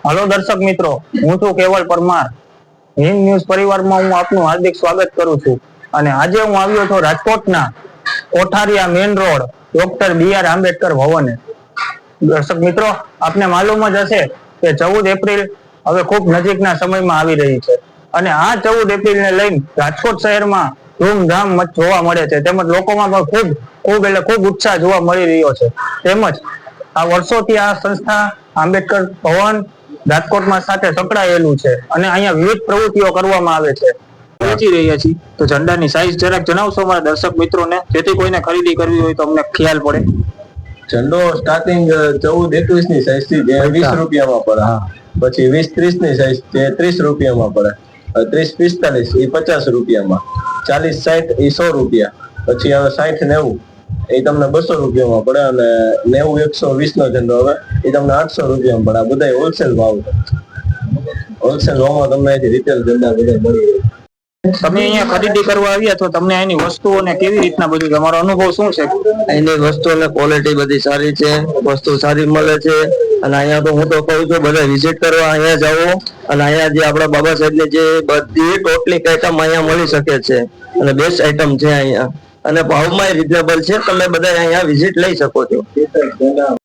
Hello दर्शक मित्रों, हूँ छुं केवल परमार। हिंद न्यूज परिवार में हूँ आपनु हार्दिक स्वागत करूँ छुं। अने आजे हूँ आव्यो छुं राजकोटना Kothariya main road doctor B R. Ambedkar भवने। दर्शक मित्रों, आपने मालूम ज हशे के 14 एप्रिल हवे खूब नजीकना समयमां आवी रही छे अने आ 14 एप्रिल ने लईने राजकोट शहेरमां धूमधाम जोवा मळे छे તેમજ લોકોમાં પણ ખૂબ उत्साह જોવા મળી રહ્યો છે। તેમજ આ વર્ષોથી આ સંસ્થા આંબેડકર ભવન રાજકોટમાં સાથે સંકળાયેલું છે અને અહીંયા વિવિધ પ્રવૃત્તિઓ કરવામાં આવે છે। વેચી રહ્યા છીએ તો ઝંડાની સાઈઝ જરાક જણાવશો અમારા દર્શક મિત્રોને, જેથી કોઈને ખરીદી કરવી હોય તો અમને ખ્યાલ પડે। झंडो स्टार्टिंग 14-21 ની સાઈઝ થી 20 રૂપિયામાં પડે, પછી 20-30 ની સાઈઝ તે 30 રૂપિયામાં પડે, 30-45 એ 50 રૂપિયામાં, 40-60 એ 100 રૂપિયા, પછી હવે 60-90 એ તમને 200 રૂપિયામાં પડે અને 90-120 નો ઝંડો હવે એ તમને 800 રૂપિયામાં પડે। આ બધા હોલસેલ ભાવ છે। હોલસેલ ભાવમાં તમને રિટેલ ઝંડા બધા મળી રહે। તમે અહીંયા ખરીદી કરવા આવ્યા તો તમને અહીંની વસ્તુઓને કેવી રીતના બધું તમારો અનુભવ શું છે? અહીંની વસ્તુઓની ક્વોલિટી બધી સારી છે, વસ્તુ સારી મળે છે અને અહીંયા તો હું તો કહું છું બધા વિઝિટ કરવા અહીંયા જાઓ અને અહીંયા જે આપણા બાબા સાહેબની જે બધી ટોટલી આઈટમ અહીંયા મળી શકે છે અને બેસ્ટ આઈટમ છે અહીંયા અને ભાવમાં રિઝનેબલ છે। તમે બધા અહીંયા વિઝિટ લઈ શકો છો।